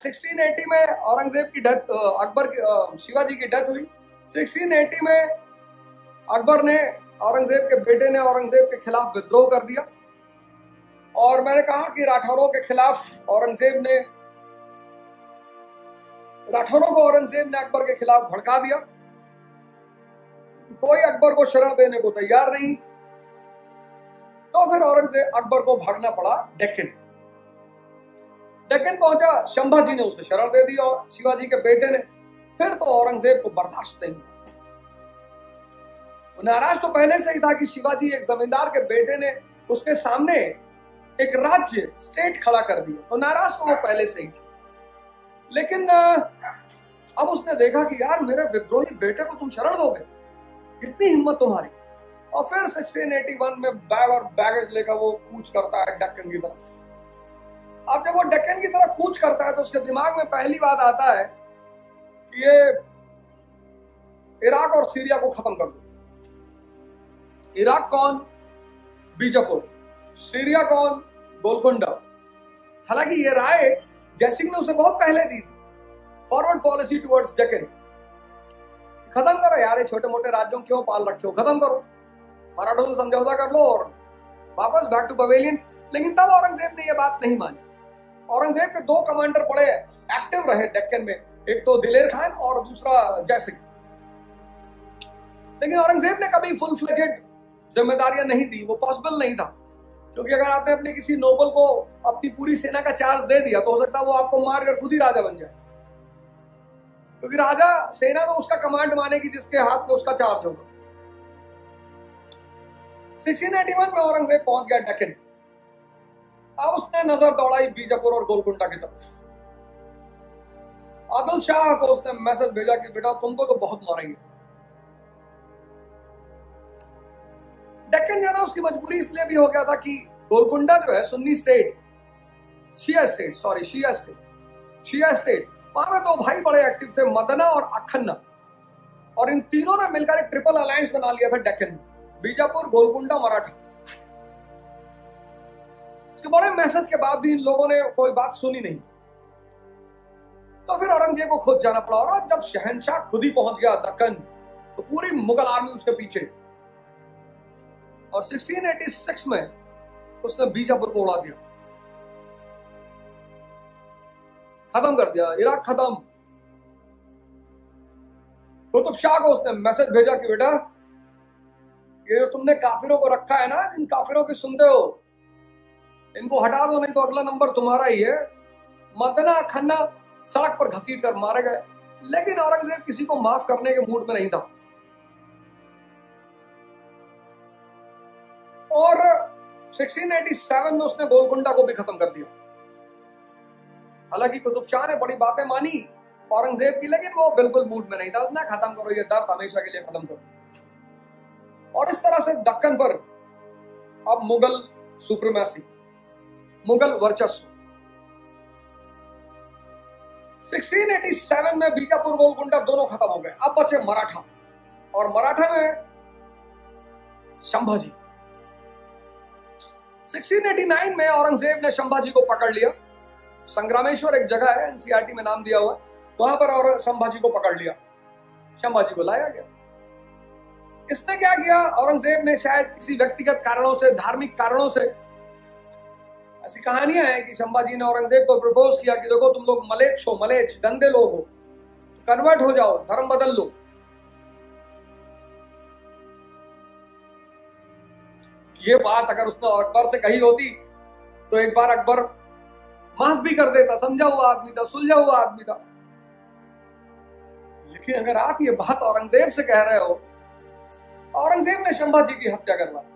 1680 में औरंगजेब की डेथ, अकबर की, शिवाजी की डेथ हुई। 1680 में अकबर ने, औरंगजेब के बेटे ने औरंगजेब के खिलाफ विद्रोह कर दिया। और मैंने कहा कि राठौरों के खिलाफ औरंगजेब ने, राठौरों को औरंगजेब ने अकबर के खिलाफ भड़का दिया। कोई अकबर को शरण देने को तैयार नहीं, तो फिर औरंगजेब, अकबर को भागना पड़ा डेक्कन। डेक्कन पहुंचा, संभाजी ने उसे शरण दे दी और शिवाजी के बेटे ने। फिर तो औरंगजेब को बर्दाश्त नहीं, नाराज तो पहले से ही था कि शिवाजी, एक जमींदार के बेटे ने उसके सामने एक राज्य, स्टेट खड़ा कर दिया, तो नाराज तो वो पहले से ही था। लेकिन अब उसने देखा कि यार, मेरे विद्रोही बेटे को तुम शरण दोगे, इतनी हिम्मत तुम्हारी। और फिर 1681 में बैग और बैगेज लेकर वो कूच करता है डेक्कन की तरफ। अब जब वो डेक्कन की तरफ कूच करता है तो उसके दिमाग में पहली बात आता है कि ये इराक और सीरिया को खत्म कर दो। इराक कौन? बीजापुर। सीरिया कौन? गोलकुंडा। हालांकि ये राय जयसिंह ने उसे बहुत पहले दी थी, फॉरवर्ड पॉलिसी टुवर्ड्स डेक्कन। खत्म करो यार, ये छोटे मोटे राज्यों क्यों पाल रखे हो, खत्म करो, मराठों से समझौता कर लो और वापस बैक टू पवेलियन। लेकिन तब औरंगजेब ने यह बात नहीं मानी। औरंगजेब के दो कमांडर बड़े एक्टिव रहे डेक्कन में, एक तो दिलेर खान और दूसरा जयसिंह। लेकिन औरंगजेब ने कभी फुल फ्लेजेड जिम्मेदारियां नहीं दी, वो पॉसिबल नहीं था। क्योंकि अगर आपने अपने किसी नोबल को अपनी पूरी सेना का चार्ज दे दिया तो हो सकता है वो आपको मारकर खुद ही राजा बन जाए, क्योंकि राजा, सेना तो उसका कमांड मानेगी जिसके हाथ में उसका चार्ज होगा। 1681 में औरंगजेब पहुंच गया डेक्कन। अब उसने नजर दौड़ाई बीजापुर और गोलकुंडा की तरफ। आदिल शाह को उसने मैसेज भेजा कि बेटा, तुमको तो बहुत मारेंगे। डेक्कन जाना उसकी मजबूरी इसलिए भी हो गया था कि गोलकुंडा जो है सुन्नी स्टेट, शिया स्टेट, वहां में दो भाई बड़े एक्टिव थे, मदना और अखन्ना। और इन तीनों ने मिलकर एक ट्रिपल अलायंस बना लिया था डेक्कन में, बीजापुर, गोलकुंडा, मराठा। इसके बड़े मैसेज के बाद भी इन लोगों ने कोई बात सुनी नहीं। तो फिर औरंगजेब को खुद जाना पड़ा। और जब शहंशाह खुद ही पहुंच गया दक्कन, तो पूरी मुगल आर्मी उसके पीछे। और 1686 में उसने बीजापुर को उड़ा दिया, खत्म कर दिया, इराक खत्म। कुतुब शाह को उसने मैसेज भेजा कि बेटा, ये जो तुमने काफिरों को रखा है ना, इन काफिरों की सुनते हो, इनको हटा दो, नहीं तो अगला नंबर तुम्हारा ही है। मदना खन्ना सड़क पर घसीट कर मारे गए। लेकिन औरंगजेब किसी को माफ करने के मूड में नहीं था। और 1687 में उसने गोलकुंडा को भी खत्म कर दिया। हालांकि कुतुब शाह ने बड़ी बातें मानी औरंगजेब की, लेकिन वो बिल्कुल मूड में नहीं था। उसने खत्म करो ये दर्द, हमेशा के लिए खत्म करो। और इस तरह से दक्कन पर अब मुगल सुप्रीमेसी, मुगल वर्चस्व। 1687 में बीजापुर, गोलकुंडा दोनों खत्म हो गए। अब बचे मराठा, और मराठा में संभाजी। 1689 में औरंगजेब ने संभाजी को पकड़ लिया। संग्रामेश्वर एक जगह है, एनसीईआरटी में नाम दिया हुआ, वहां पर और संभाजी को पकड़ लिया, संभाजी को लाया गया। इसने क्या किया, औरंगजेब ने शायद किसी व्यक्तिगत कारणों से, धार्मिक कारणों से, ऐसी कहानियां हैं कि संभाजी ने औरंगजेब को प्रपोज किया कि देखो तुम लोग मलेच्छ हो, मलेच्छ गंदे लोग हो, कन्वर्ट हो जाओ, धर्म बदल लो। ये बात अगर उसने अकबर से कही होती तो एक बार अकबर माफ भी कर देता, समझा हुआ आदमी था, सुलझा हुआ आदमी था। लेकिन अगर आप ये बात औरंगजेब से कह रहे हो, औरंगजेब ने संभाजी की हत्या करवा दी।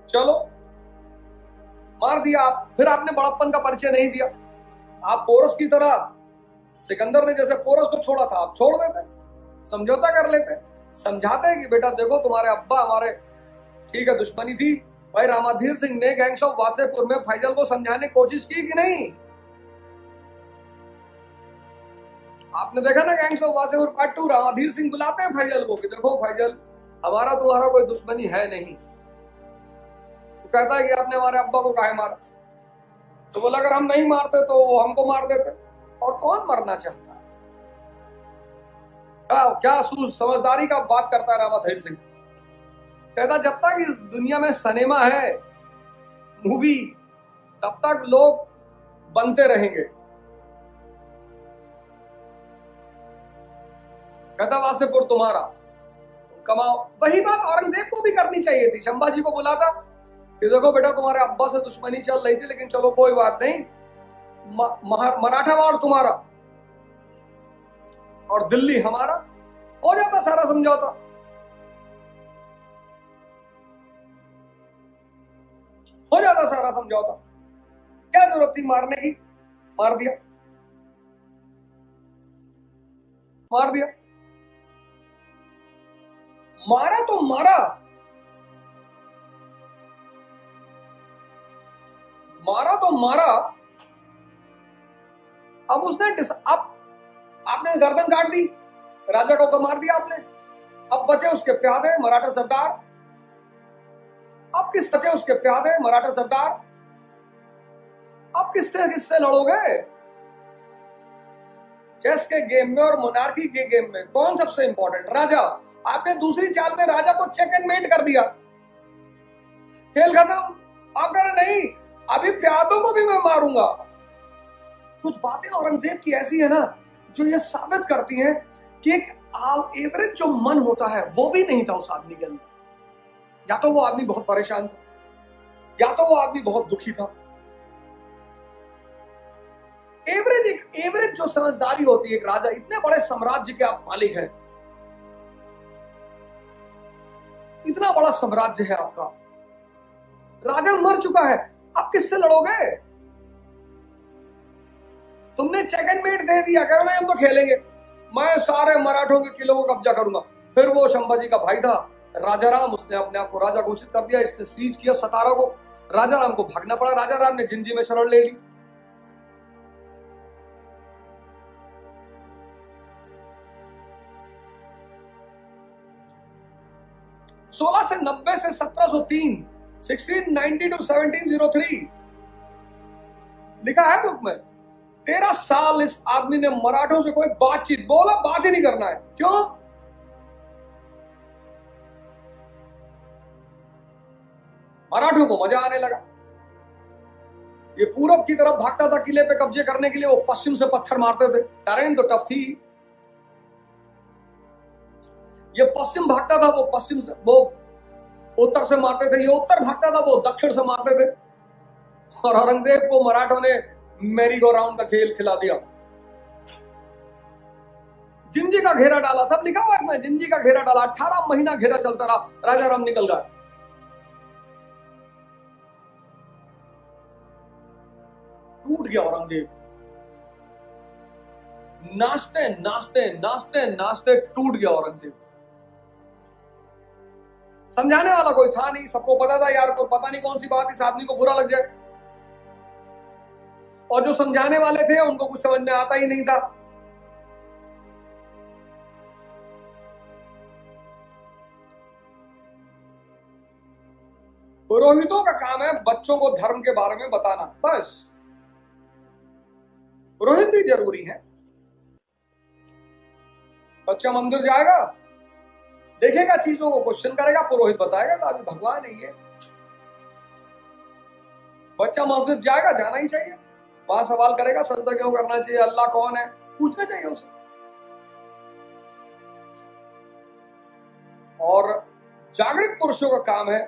चलो मार दिया आप, फिर आपने बड़प्पन का परिचय नहीं दिया। आप पोरस की तरह, सिकंदर ने जैसे पोरस को छोड़ा था, आप छोड़ देते, समझौता कर लेते, समझाते हैं कि बेटा देखो तुम्हारे अब्बा हमारे, ठीक है दुश्मनी थी भाई। रामाधीर सिंह ने गैंग्स ऑफ वासेपुर में फैजल को समझाने की कोशिश की कि नहीं? आपने देखा ना gangs of Wasseypur part 2, Ramadhir Singh बुलाते हैं फैजल को कि देखो फैजल, हमारा तुम्हारा कोई दुश्मनी है नहीं। तो कहता है कि आपने हमारे अब्बा को काहे मारा? तो बोला अगर हम नहीं मारते तो वो हमको मार देते। और कौन मरना चाहता है? क्या समझदारी का बात करता है रामा धैर्य सिंह। कहता जब तक इस दुनिया में सिनेमा है, मूवी, तब तक लोग बनते रहेंगे। कहता वासेपुर तुम्हारा, तुम कमाओ। वही बात औरंगजेब को भी करनी चाहिए थी। संभाजी को बुलाता कि देखो बेटा तुम्हारे अब्बा से दुश्मनी चल रही थी, लेकिन चलो कोई बात नहीं, मराठावाड़ तुम्हारा और दिल्ली हमारा, हो जाता सारा समझौता। हो जाता सारा समझौता। क्या जरूरत थी मारने की? मार दिया, मार दिया। मारा तो मारा, मारा तो मारा। अब उसने अब आपने गर्दन काट दी, राजा को मार दिया आपने। अब बचे उसके प्यादे मराठा सरदार। अब किस बचे उसके प्यादे मराठा सरदार। अब किससे लड़ोगे? चेस के गेम में और मोनार्की के गेम में कौन सबसे इंपॉर्टेंट? राजा। आपने दूसरी चाल में राजा को चेक एंड मेट कर दिया, खेल खत्म। आप कह रहे नहीं, अभी प्यादों को भी मैं मारूंगा। कुछ बातें औरंगजेब की ऐसी है ना जो ये साबित करती हैं कि एक एवरेज जो मन होता है वो भी नहीं था उस आदमी के अंदर। या तो वो आदमी बहुत परेशान था, या तो वो आदमी बहुत दुखी था। एवरेज जो समझदारी होती है, एक राजा, इतने बड़े साम्राज्य के आप मालिक हैं, इतना बड़ा साम्राज्य है आपका, राजा मर चुका है, आप किससे लड़ोगे? तुमने चेक एंड मेट दे दिया, कह रहे हम तो खेलेंगे, मैं सारे मराठों के किलों को कब्जा करूंगा। फिर वो संभाजी का भाई था राजा राम, उसने अपने आप को राजा घोषित कर दिया। इसने सीज किया सतारा को, राजा राम को भागना पड़ा। राजा राम ने जिंजी में शरण ले ली। सोलह से 90 से 1703, 1690 to 1703 लिखा है बुक में। 13 साल इस आदमी ने मराठों से कोई बातचीत, बोला बात ही नहीं करना है। क्यों? मराठों को मजा आने लगा। ये पूरब की तरफ भागता था किले पे कब्जे करने के लिए, वो पश्चिम से पत्थर मारते थे, टरेन तो टफ थी। ये पश्चिम भागता था, वो पश्चिम से, वो उत्तर से मारते थे। ये उत्तर भागता था, वो दक्षिण से मारते थे। और औरंगजेब को मराठों ने मैरी गो राउंड का खेल खिला दिया। जिंजी का घेरा डाला, सब लिखा हुआ है इसमें। जिंजी का घेरा डाला, 18 महीना घेरा चलता रहा, राजा राम निकल गया। टूट गया औरंगजेब। नाचते नाचते नाचते नाचते टूट गया औरंगजेब। समझाने वाला कोई था नहीं, सबको पता था यार, को पता नहीं कौन सी बात इस आदमी को बुरा लग जाए। और जो समझाने वाले थे उनको कुछ समझ में आता ही नहीं था। पुरोहितों का काम है बच्चों को धर्म के बारे में बताना, बस। पुरोहित भी जरूरी है। बच्चा मंदिर जाएगा, देखेगा चीजों को, क्वेश्चन करेगा, पुरोहित बताएगा तो अभी भगवान है ये। बच्चा मस्जिद जाएगा, जाना ही चाहिए, वहां सवाल करेगा सजदा क्यों करना चाहिए, अल्लाह कौन है, पूछना चाहिए उसे। और जागृत पुरुषों का काम है।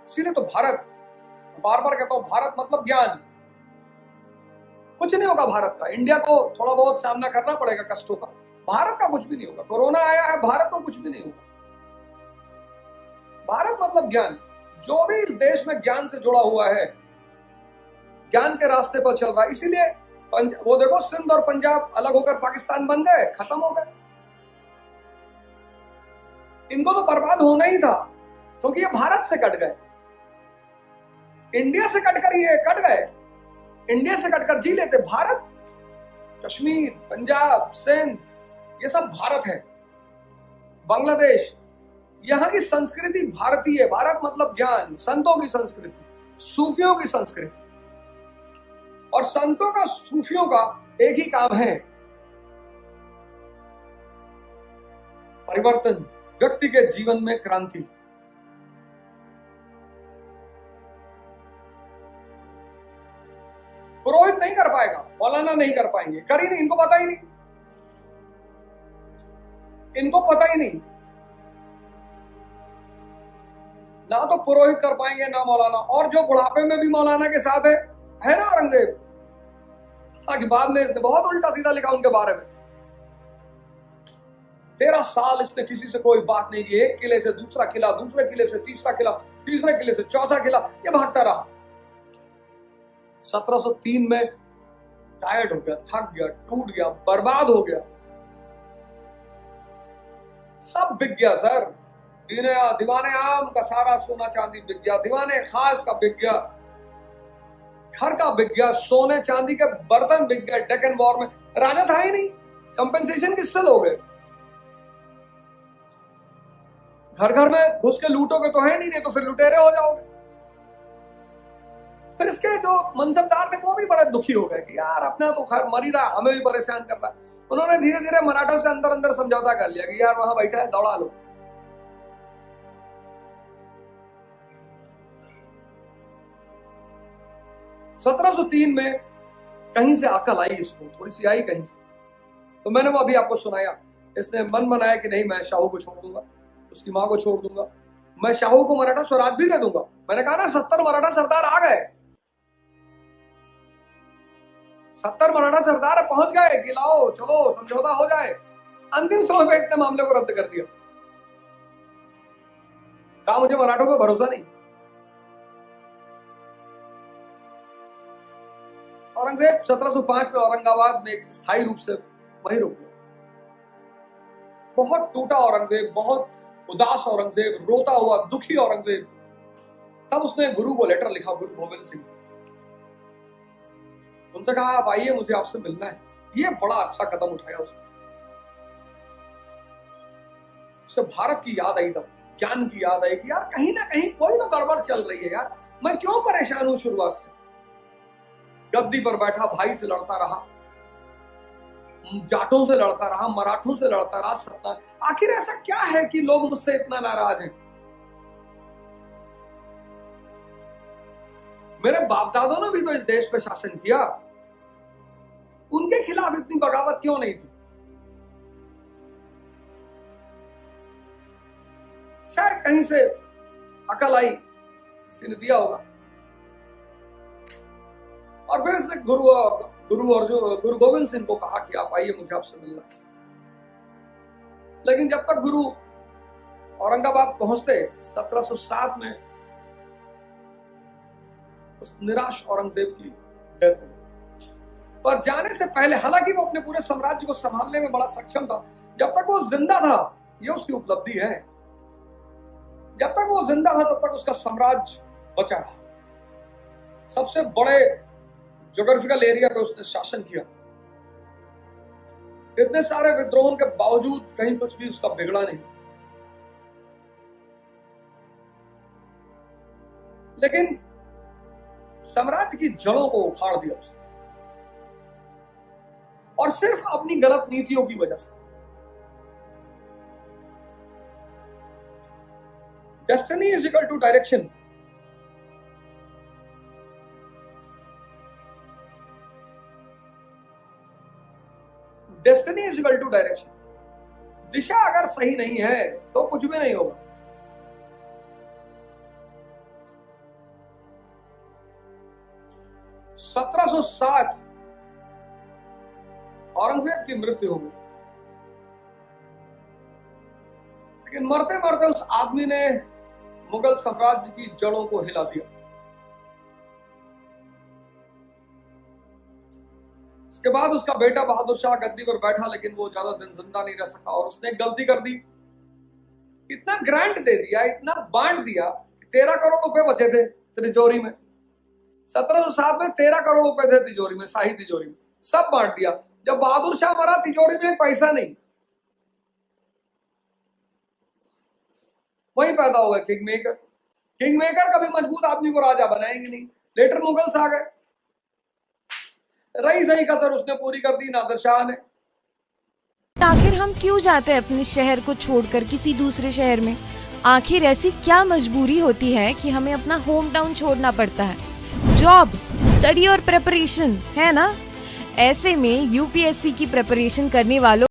इसीलिए तो भारत, बार बार कहता हूं, भारत मतलब ज्ञान। कुछ नहीं होगा भारत का, इंडिया को थोड़ा बहुत सामना करना पड़ेगा कष्टों का, भारत का कुछ भी नहीं होगा। कोरोना आया है, भारत को कुछ भी नहीं होगा। भारत मतलब ज्ञान। जो भी इस देश में ज्ञान से जुड़ा हुआ है, ज्ञान के रास्ते पर चल रहा है। इसीलिए वो देखो, सिंध और पंजाब अलग होकर पाकिस्तान बन गए, खत्म हो गए। इनको तो बर्बाद होना ही था, क्योंकि ये भारत से कट गए। इंडिया से कटकर ये कट गए, इंडिया से कटकर जी लेते। भारत, कश्मीर, पंजाब, सिंध, ये सब भारत है। बांग्लादेश, यहां की संस्कृति भारतीय है। भारत मतलब ज्ञान, संतों की संस्कृति, सूफियों की संस्कृति। और संतों का, सूफियों का एक ही काम है, परिवर्तन, व्यक्ति के जीवन में क्रांति। पुरोहित नहीं कर पाएगा, मौलाना नहीं कर पाएंगे, कर ही नहीं, इनको पता ही नहीं, इनको पता ही नहीं। ना तो पुरोहित कर पाएंगे ना मौलाना। और जो बुढ़ापे में भी मौलाना के साथ है ना औरंगजेब, ताकि बाद में इसने बहुत उल्टा सीधा लिखा उनके बारे में। 13 साल इसने किसी से कोई बात नहीं की, एक किले से दूसरा किला, दूसरे किले से तीसरा किला, तीसरे किले से चौथा किला, ये भागता रहा। 1703 में टायर्ड हो गया, थक गया, टूट गया, बर्बाद हो गया, सब बिक गया सर। दीवाने आम का सारा सोना चांदी बिक गया, दीवाने खास का बिक गया, घर का बिक गया, सोने चांदी के बर्तन बिक गए। डेक्कन वॉर में राजा था ही नहीं, कंपेंसेशन किससे लोगे? घर घर में घुस के लूटोगे तो है नहीं तो फिर लुटेरे हो जाओगे। फिर इसके जो मनसबदार थे वो भी बड़े दुखी हो गए कि यार अपना तो खैर मर ही रहा, हमें भी परेशान कर रहा है। उन्होंने धीरे धीरे मराठों से अंदर अंदर समझौता कर लिया कि यार वहां बैठा है, दौड़ा लो। सत्रह सौ तीन में कहीं से अकल आई इसको, थोड़ी सी आई कहीं से, तो मैंने वो अभी आपको सुनाया। इसने मन बनाया कि नहीं, मैं शाहू को छोड़ दूंगा, उसकी मां को छोड़ दूंगा, मैं शाहू को मराठा स्वराज भी दे दूंगा। मैंने कहा ना 70 मराठा सरदार आ गए, 70 मराठा सरदार पहुंच गए कि लाओ चलो समझौता हो जाए। अंतिम समय पे इसने मामले को रद्द कर दिया, कहा मुझे मराठों पे भरोसा नहीं। औरंगजेब 1705 में औरंगाबाद में एक स्थायी रूप से वहीं रुक गया। बहुत टूटा औरंगजेब, बहुत उदास औरंगजेब, रोता हुआ दुखी औरंगजेब। तब उसने गुरु को लेटर लिखा, गुरु गोविंद सिंह। उनसे कहा आप आइए, मुझे आपसे मिलना है। ये बड़ा अच्छा कदम उठाया उसने। उसे भारत की याद आई, तब ज्ञान की याद आई कि यार कहीं ना कहीं कोई तो गड़बड़ चल रही है यार, मैं क्यों परेशान हूं शुरुआत से। गद्दी पर बैठा भाई से लड़ता रहा, जाटों से लड़ता रहा, मराठों से लड़ता रहा, सत्ता। आखिर ऐसा क्या है कि लोग मुझसे इतना नाराज हैं? मेरे बाप दादों ने भी तो इस देश पे शासन किया, उनके खिलाफ इतनी बगावत क्यों नहीं थी? शायद कहीं से अकल आई, किसी ने दिया होगा। और फिर इसने गुरु गोविंद सिंह को कहा कि आप आइए, मुझे आपसे मिलना है। लेकिन जब तक गुरु औरंगाबाद पहुंचते 1707 में उस निराश औरंगजेब की डेथ हो गई। पर जाने से पहले, हालांकि वो अपने पूरे साम्राज्य को संभालने में बड़ा सक्षम था, जब तक वो जिंदा था, ये उसकी उपलब्धि है, जब तक वो जिंदा था तब तक उसका साम्राज्य बचा रहा। सबसे बड़े ज्योग्राफिकल एरिया पे उसने शासन किया। इतने सारे विद्रोहों के बावजूद कहीं कुछ भी उसका बिगड़ा नहीं। लेकिन साम्राज्य की जड़ों को उखाड़ दिया उसने, और सिर्फ अपनी गलत नीतियों की वजह से। Destiny is equal to direction. Destiny is equal to direction. दिशा अगर सही नहीं है तो कुछ भी नहीं होगा। सत्रह सौ 1707 औरंगजेब की मृत्यु हो गई, लेकिन मरते मरते उस आदमी ने मुगल साम्राज्य की जड़ों को हिला दिया। उसके बाद उसका बेटा बहादुर शाह गद्दी पर बैठा, लेकिन वो ज्यादा दिन जिंदा नहीं रह सका, और उसने एक गलती कर दी। इतना ग्रांट दे दिया, इतना बांट दिया, 13 करोड़ रुपए बचे थे तिजोरी में। 1707 में 13 करोड़ रुपए थे तिजोरी में, शाही तिजोरी में, सब बांट दिया। जब बहादुर शाह मरा, तिजोरी में पैसा नहीं। वही पैदा हो गया किंग मेकर। किंग मेकर कभी मजबूत आदमी को राजा बनाएंगे नहीं। लेटर मुगल्स आ गए, रही सही कसर उसने पूरी कर दी नादिर शाह ने। आखिर हम क्यों जाते हैं अपने शहर को छोड़कर किसी दूसरे शहर में? आखिर ऐसी क्या मजबूरी होती है कि हमें अपना होम टाउन छोड़ना पड़ता है? जॉब, स्टडी और प्रिपरेशन है ना। ऐसे में यूपीएससी की प्रिपरेशन करने वालों